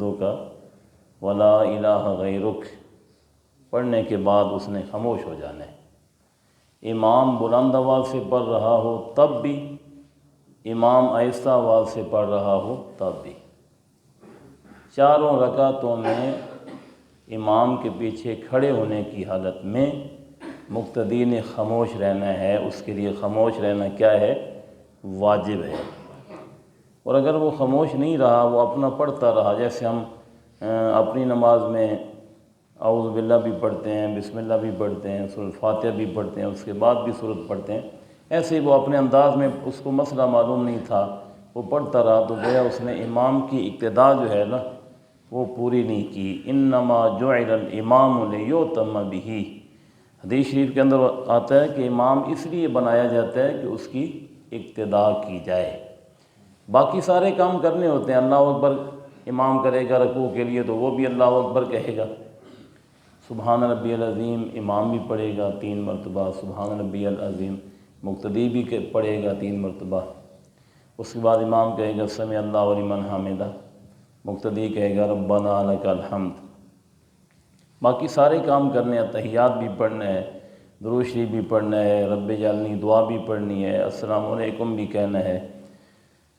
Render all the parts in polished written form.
حمدک ولا الہ غیرک پڑھنے کے بعد اس نے خاموش ہو جانا ہے۔ امام بلند آواز سے پڑھ رہا ہو تب بھی، امام آہستہ آواز سے پڑھ رہا ہو تب بھی، چاروں رکعتوں میں امام کے پیچھے کھڑے ہونے کی حالت میں مقتدی نے خاموش رہنا ہے۔ اس کے لیے خاموش رہنا کیا ہے؟ واجب ہے۔ اور اگر وہ خاموش نہیں رہا، وہ اپنا پڑھتا رہا، جیسے ہم اپنی نماز میں اعوذ باللہ بھی پڑھتے ہیں، بسم اللہ بھی پڑھتے ہیں، سورۃ فاتحہ بھی پڑھتے ہیں، اس کے بعد بھی سورۃ پڑھتے ہیں، ایسے ہی وہ اپنے انداز میں، اس کو مسئلہ معلوم نہیں تھا، وہ پڑھتا رہا، تو گویا اس نے امام کی اقتداء جو ہے نا وہ پوری نہیں کی۔ انما جعل الامام لیؤتم بہ، حدیث شریف کے اندر آتا ہے کہ امام اس لیے بنایا جاتا ہے کہ اس کی اقتداء کی جائے۔ باقی سارے کام کرنے ہوتے ہیں، اللہ اکبر امام کرے گا رکوع کے لیے تو وہ بھی اللہ اکبر کہے گا، سبحان ربی العظیم امام بھی پڑھے گا 3 مرتبہ، سبحان ربی العظیم مقتدی بھی پڑھے گا 3 مرتبہ، اس کے بعد امام کہے گا سمع اللہ لمن حمدہ، مقتدی کہے گا ربنا لک الحمد۔ باقی سارے کام کرنے ہیں، تحیات بھی پڑھنا ہے، درود شریف بھی پڑھنا ہے، رب اجعلنی دعا بھی پڑھنی ہے، السلام علیکم بھی کہنا ہے،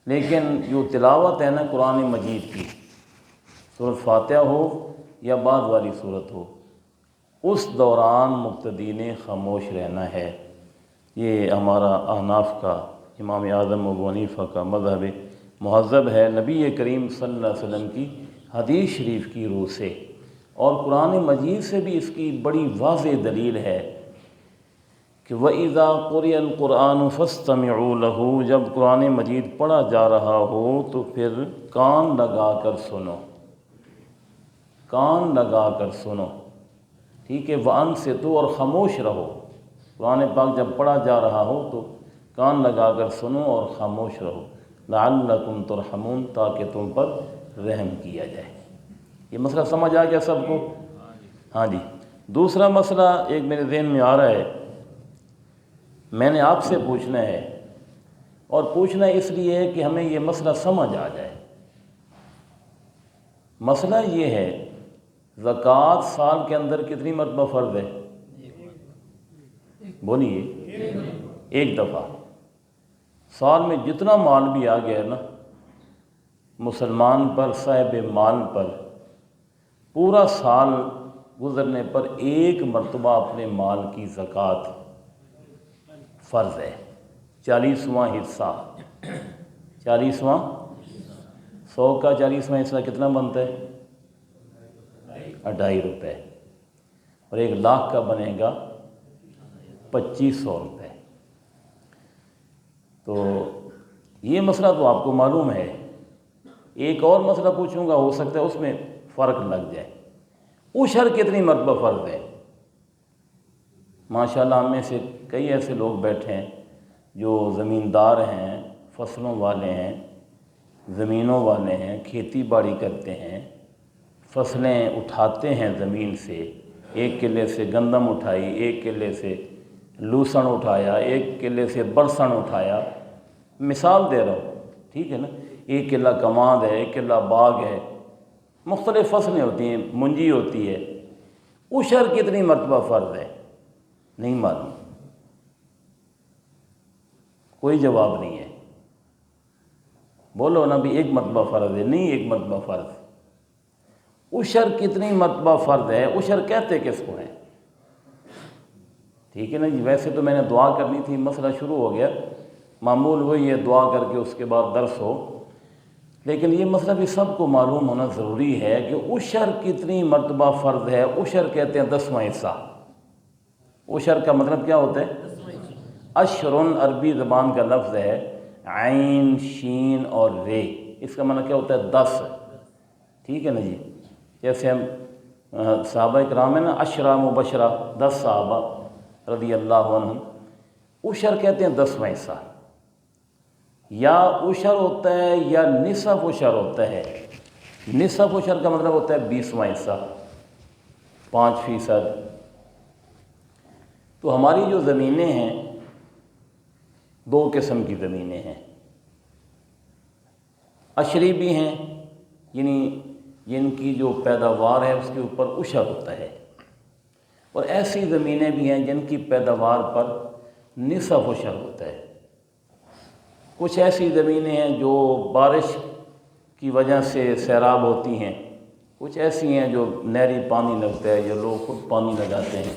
لیکن جو تلاوت ہے نا قرآن مجید کی، سورۃ فاتحہ ہو یا بعد والی صورت ہو، اس دوران مقتدی نے خاموش رہنا ہے۔ یہ ہمارا احناف کا، امام اعظم ابو حنیفہ کا مذہب مہذب ہے، نبی کریم صلی اللہ علیہ وسلم کی حدیث شریف کی روح سے، اور قرآن مجید سے بھی اس کی بڑی واضح دلیل ہے کہ وَإِذَا قُرِئَ الْقُرْآنُ فَاسْتَمِعُوا لَهُ، جب قرآن مجید پڑھا جا رہا ہو تو پھر کان لگا کر سنو، کان لگا کر سنو، ٹھیک ہے، وَأَنصِتُوا، اور خاموش رہو۔ قرآن پاک جب پڑھا جا رہا ہو تو کان لگا کر سنو اور خاموش رہو، لَعَلَّكُمْ تُرْحَمُونَ، تاکہ تم پر رحم کیا جائے۔ یہ مسئلہ سمجھ آ گیا سب کو؟ ہاں جی۔ دوسرا مسئلہ ایک میرے ذہن میں آ رہا ہے، میں نے آپ سے پوچھنا ہے، اور پوچھنا اس لیے ہے کہ ہمیں یہ مسئلہ سمجھ آ جائے۔ مسئلہ یہ ہے، زکوٰۃ سال کے اندر کتنی مرتبہ فرض ہے؟ بولیے، ایک دفعہ۔ سال میں جتنا مال بھی آ گیا ہے نا مسلمان پر، صاحب مال پر، پورا سال گزرنے پر ایک مرتبہ اپنے مال کی زکوٰۃ فرض ہے، 40واں حصہ، 40واں، 100 کا 40واں حصہ کتنا بنتا ہے؟ 2.5 روپے، اور 1 لاکھ کا بنے گا 2500 روپے۔ تو یہ مسئلہ تو آپ کو معلوم ہے۔ ایک اور مسئلہ پوچھوں گا، ہو سکتا ہے اس میں فرق لگ جائے۔ عشر کتنی مرتبہ فرض ہے؟ ماشاءاللہ ہم میں سے کئی ایسے لوگ بیٹھے ہیں جو زمیندار ہیں، فصلوں والے ہیں، زمینوں والے ہیں، کھیتی باڑی کرتے ہیں، فصلیں اٹھاتے ہیں زمین سے، ایک کلے سے گندم اٹھائی، ایک کلے سے لوسن اٹھایا، ایک کلے سے برسن اٹھایا، مثال دے رہا ہوں، ٹھیک ہے نا، ایک کلہ کماد ہے، ایک کلہ باغ ہے، مختلف فصلیں ہوتی ہیں، منجی ہوتی ہے۔ عشر کتنی مرتبہ فرض ہے؟ نہیں معلوم، کوئی جواب نہیں ہے۔ بولو نا بھی 1 مرتبہ فرض ہے، نہیں 1 مرتبہ فرض۔ عشر کتنی مرتبہ فرض ہے؟ عشر کہتے کس کو ہیں؟ ٹھیک ہے نا جی۔ ویسے تو میں نے دعا کرنی تھی، مسئلہ شروع ہو گیا، معمول وہی ہے دعا کر کے اس کے بعد درس ہو، لیکن یہ مسئلہ بھی سب کو معلوم ہونا ضروری ہے کہ عشر کتنی مرتبہ فرض ہے۔ عشر کہتے ہیں 10واں حصہ۔ عشر کا مطلب کیا ہوتا ہے؟ اشرن عربی زبان کا لفظ ہے، عین، شین اور رے، اس کا مطلب کیا ہوتا ہے؟ 10، ٹھیک ہے نا جی۔ جیسے ہم صحابہ کرام ہیں نا، 10 مبشرہ، 10 صحابہ رضی اللہ عنہم، عشر کہتے ہیں 10واں حصہ۔ یا عشر ہوتا ہے یا نصف عشر ہوتا ہے۔ نصف عشر کا مطلب ہوتا ہے 20واں حصہ، 5%۔ تو ہماری جو زمینیں ہیں، 2 قسم کی زمینیں ہیں، عشری بھی ہیں، یعنی جن کی جو پیداوار ہے اس کے اوپر عشر ہوتا ہے، اور ایسی زمینیں بھی ہیں جن کی پیداوار پر نصف عشر ہوتا ہے۔ کچھ ایسی زمینیں ہیں جو بارش کی وجہ سے سیراب ہوتی ہیں، کچھ ایسی ہیں جو نہری پانی لگتا ہے یا لوگ خود پانی لگاتے ہیں۔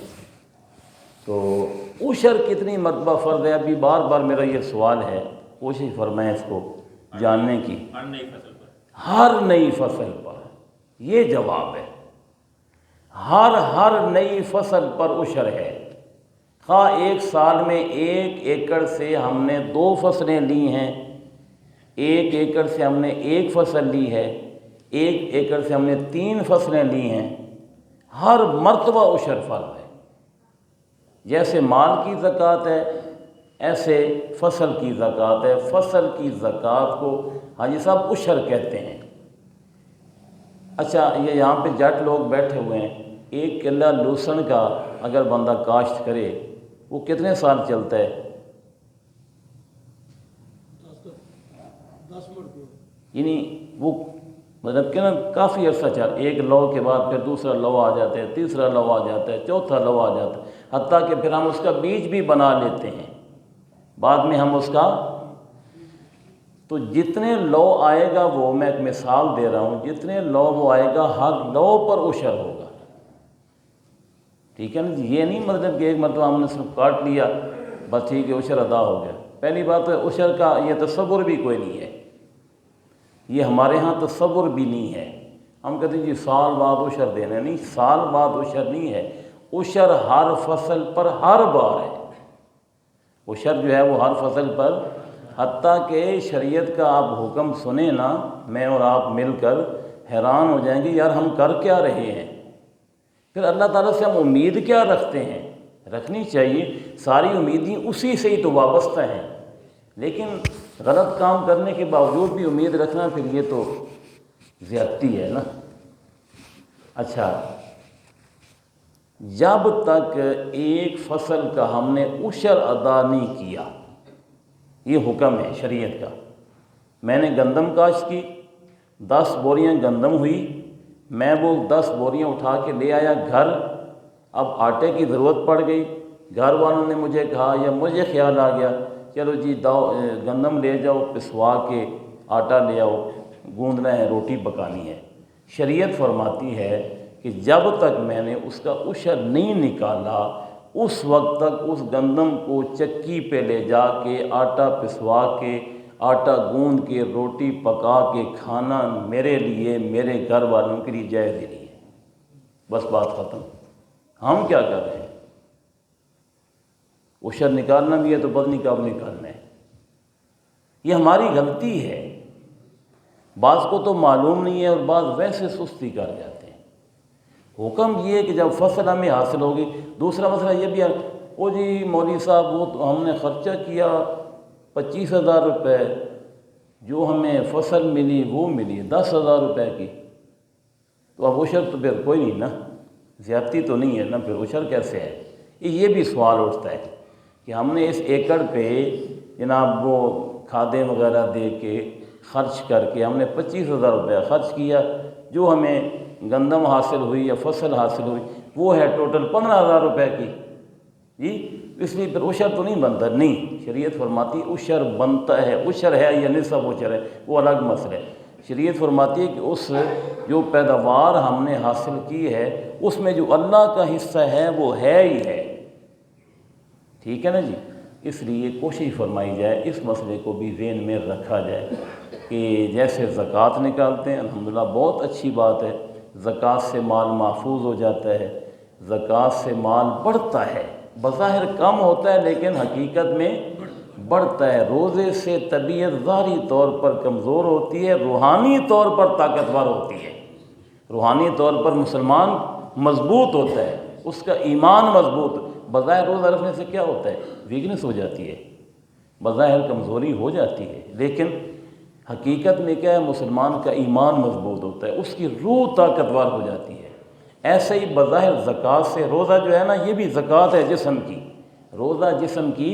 تو عشر کتنی مرتبہ فرض ہے؟ ابھی بار بار میرا یہ سوال ہے، کوشش فرمائیں اس کو جاننے کی۔ ہر نئی فصل پر یہ جواب ہے، ہر نئی فصل پر عشر ہے۔ خواہ ایک سال میں 1 ایکڑ سے ہم نے 2 فصلیں لی ہیں، 1 ایکڑ سے ہم نے 1 فصل لی ہے، 1 ایکڑ سے ہم نے 3 فصلیں لی ہیں، ہر مرتبہ عشر فرض ہے۔ جیسے مال کی زکوٰۃ ہے ایسے فصل کی زکوٰۃ ہے۔ فصل کی زکوٰۃ کو حاجی صاحب عشر کہتے ہیں۔ اچھا، یہ یہاں پہ جٹ لوگ بیٹھے ہوئے ہیں، 1 کلہ لہسن کا اگر بندہ کاشت کرے وہ کتنے سال چلتا ہے؟ 10 منٹ، یعنی وہ مطلب کہ نا کافی عرصہ ایک لو کے بعد پھر دوسرا لو آ جاتا ہے، تیسرا لو آ جاتا ہے، چوتھا لو آ جاتا ہے، حتیٰ کہ پھر ہم اس کا بیج بھی بنا لیتے ہیں بعد میں ہم اس کا۔ تو جتنے لو آئے گا وہ، میں ایک مثال دے رہا ہوں، جتنے لو وہ آئے گا ہر لو پر عشر ہوگا، ٹھیک ہے نا جی؟ یہ نہیں مطلب کہ ایک مرتبہ ہم نے صرف کاٹ لیا بس ٹھیک ہے عشر ادا ہو گیا۔ پہلی بات تو عشر کا یہ تصور بھی کوئی نہیں ہے، یہ ہمارے ہاں تصور بھی نہیں ہے۔ ہم کہتے ہیں جی سال بعد عشر دینا، نہیں، سال بعد عشر نہیں ہے، عشر ہر فصل پر ہر بار ہے۔ عشر جو ہے وہ ہر فصل پر، حتیٰ کہ شریعت کا آپ حکم سنیں نا، میں اور آپ مل کر حیران ہو جائیں گے یار ہم کر کیا رہے ہیں، پھر اللہ تعالیٰ سے ہم امید کیا رکھتے ہیں؟ رکھنی چاہیے، ساری امیدیں اسی سے ہی تو وابستہ ہیں، لیکن غلط کام کرنے کے باوجود بھی امید رکھنا پھر یہ تو زیادتی ہے نا۔ اچھا، جب تک ایک فصل کا ہم نے عشر ادا نہیں کیا، یہ حکم ہے شریعت کا۔ میں نے گندم کاشت کی، 10 بوریاں گندم ہوئی، میں وہ 10 بوریاں اٹھا کے لے آیا گھر، اب آٹے کی ضرورت پڑ گئی، گھر والوں نے مجھے کہا یا مجھے خیال آ گیا چلو جی گندم لے جاؤ، پسوا کے آٹا لے آؤ، گوندنا ہے، روٹی پکانی ہے۔ شریعت فرماتی ہے کہ جب تک میں نے اس کا عشر نہیں نکالا اس وقت تک اس گندم کو چکی پہ لے جا کے آٹا پسوا کے، آٹا گوندھ کے، روٹی پکا کے کھانا میرے لیے، میرے گھر والوں کے لیے جائز ہی نہیں ہے۔ بس بات ختم۔ ہم کیا کر رہے ہیں؟ عشر نکالنا بھی ہے تو پتہ نہیں کب نکالنا ہے۔ یہ ہماری غلطی ہے، بعض کو تو معلوم نہیں ہے اور بعض ویسے سستی کر جاتے ہیں۔ حکم یہ ہے کہ جب فصل ہمیں حاصل ہوگی، دوسرا مسئلہ یہ بھی ہے، او جی مولوی صاحب وہ تو ہم نے خرچہ کیا 25,000 روپے، جو ہمیں فصل ملی وہ ملی 10,000 روپے کی، تو اب عشر تو پھر کوئی نہیں نا، زیادتی تو نہیں ہے نا، پھر عشر کیسے ہے؟ یہ بھی سوال اٹھتا ہے کہ ہم نے اس ایکڑ پہ جناب وہ کھادیں وغیرہ دے کے خرچ کر کے ہم نے 25,000 روپے خرچ کیا، جو ہمیں گندم حاصل ہوئی یا فصل حاصل ہوئی وہ ہے ٹوٹل 15,000 روپے کی، جی اس لیے پھر عشر تو نہیں بنتا۔ نہیں، شریعت فرماتی عشر بنتا ہے، عشر ہے یا نصف عشر ہے وہ الگ مسئلہ ہے۔ شریعت فرماتی ہے کہ اس جو پیداوار ہم نے حاصل کی ہے اس میں جو اللہ کا حصہ ہے وہ ہے ہی ہے، ٹھیک ہے نا جی؟ اس لیے کوشش فرمائی جائے اس مسئلے کو بھی ذہن میں رکھا جائے کہ جیسے زکوٰۃ نکالتے ہیں الحمدللہ بہت اچھی بات ہے، زکوٰۃ سے مال محفوظ ہو جاتا ہے، زکوٰۃ سے مال بڑھتا ہے، بظاہر کم ہوتا ہے لیکن حقیقت میں بڑھتا ہے۔ روزے سے طبیعت ظاہری طور پر کمزور ہوتی ہے، روحانی طور پر طاقتور ہوتی ہے۔ روحانی طور پر مسلمان مضبوط ہوتا ہے، اس کا ایمان مضبوط۔ بظاہر روزہ رکھنے سے کیا ہوتا ہے؟ ویکنس ہو جاتی ہے، بظاہر کمزوری ہو جاتی ہے، لیکن حقیقت میں کیا ہے؟ مسلمان کا ایمان مضبوط ہوتا ہے، اس کی روح طاقتور ہو جاتی ہے۔ ایسے ہی بظاہر زکوٰۃ سے، روزہ جو ہے نا یہ بھی زکوٰۃ ہے جسم کی، روزہ جسم کی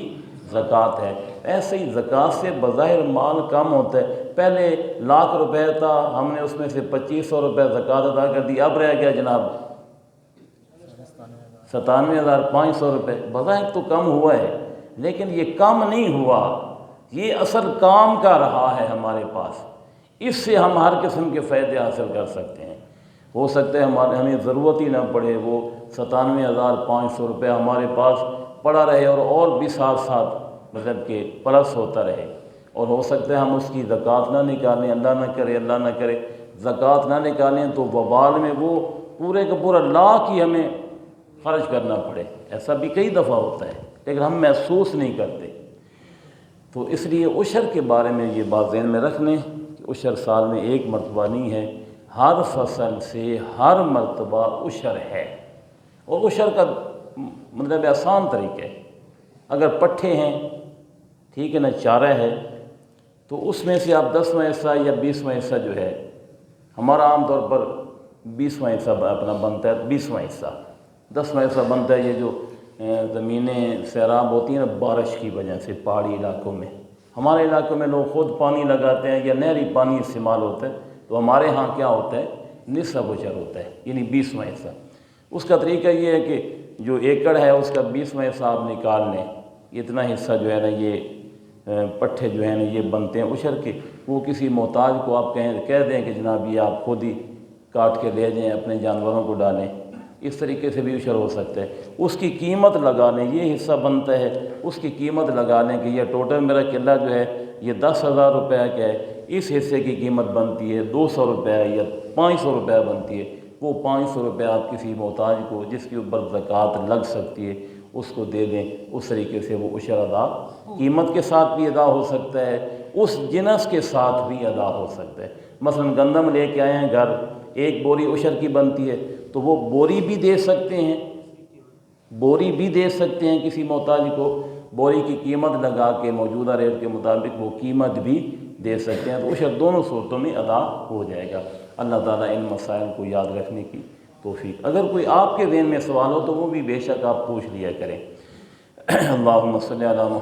زکوٰۃ ہے۔ ایسے ہی زکوٰۃ سے بظاہر مال کم ہوتا ہے، پہلے 1,00,000 روپے تھا، ہم نے اس میں سے 2,500 روپے زکوٰۃ ادا کر دی، اب رہ گیا جناب 97,500 روپے۔ بظاہر تو کم ہوا ہے، لیکن یہ کم نہیں ہوا، یہ اصل کام کا رہا ہے ہمارے پاس، اس سے ہم ہر قسم کے فائدے حاصل کر سکتے ہیں۔ ہو سکتا ہے ہمیں ضرورت ہی نہ پڑے، وہ 97,500 روپے ہمارے پاس پڑا رہے اور بھی ساتھ ساتھ مطلب کہ پلس ہوتا رہے، اور ہو سکتا ہے ہم اس کی زکوٰۃ نہ نکالیں، اللہ نہ کرے زکوٰۃ نہ نکالیں تو وبال میں وہ پورے کا پورا لاکھ ہی ہمیں خرچ کرنا پڑے، ایسا بھی کئی دفعہ ہوتا ہے، لیکن ہم محسوس نہیں کرتے۔ تو اس لیے عشر کے بارے میں یہ بات ذہن میں رکھ لیں کہ عشر سال میں ایک مرتبہ نہیں ہے، ہر فصل سے ہر مرتبہ عشر ہے، اور عشر کا مطلب آسان طریقہ ہے، اگر پٹھے ہیں ٹھیک ہے نا، چارہ ہے، تو اس میں سے آپ 10واں حصہ یا 20واں حصہ جو ہے، ہمارا عام طور پر 20واں حصہ اپنا بنتا ہے، 20واں حصہ 10واں حصہ بنتا ہے۔ یہ جو زمینیں سیراب ہوتی ہیں نا بارش کی وجہ سے پہاڑی علاقوں میں، ہمارے علاقوں میں لوگ خود پانی لگاتے ہیں یا نہری پانی استعمال ہوتا ہے، تو ہمارے ہاں کیا ہوتا ہے، نصف عشر ہوتا ہے، یعنی 20واں حصہ۔ اس کا طریقہ یہ ہے کہ جو ایکڑ ہے اس کا 20واں حصہ آپ نکال لیں، اتنا حصہ جو ہے نا یہ پٹھے جو ہیں نا یہ بنتے ہیں عشر کے، وہ کسی محتاج کو آپ کہہ دیں کہ جناب یہ آپ خود ہی کاٹ کے لے جائیں، اپنے جانوروں کو ڈالیں، اس طریقے سے بھی عشر ہو سکتا ہے۔ اس کی قیمت لگا لیں، یہ حصہ بنتا ہے، اس کی قیمت لگا لیں کہ یہ ٹوٹل میرا قلعہ جو ہے یہ 10,000 روپے کا ہے، اس حصے کی قیمت بنتی ہے 200 روپے یا 500 روپے بنتی ہے، وہ 500 روپے آپ کسی محتاج کو جس کے اوپر زکوٰۃ لگ سکتی ہے اس کو دے دیں، اس طریقے سے وہ عشر ادا قیمت کے ساتھ بھی ادا ہو سکتا ہے، اس جنس کے ساتھ بھی ادا ہو سکتا ہے۔ مثلا گندم لے کے آئے ہیں گھر، ایک بوری عشر کی بنتی ہے، تو وہ بوری بھی دے سکتے ہیں کسی محتاج کو، بوری کی قیمت لگا کے موجودہ ریٹ کے مطابق وہ قیمت بھی دے سکتے ہیں، تو عشر دونوں صورتوں میں ادا ہو جائے گا۔ اللہ تعالیٰ ان مسائل کو یاد رکھنے کی توفیق۔ اگر کوئی آپ کے ذہن میں سوال ہو تو وہ بھی بے شک آپ پوچھ لیا کریں۔ اللہم صلی علی محمد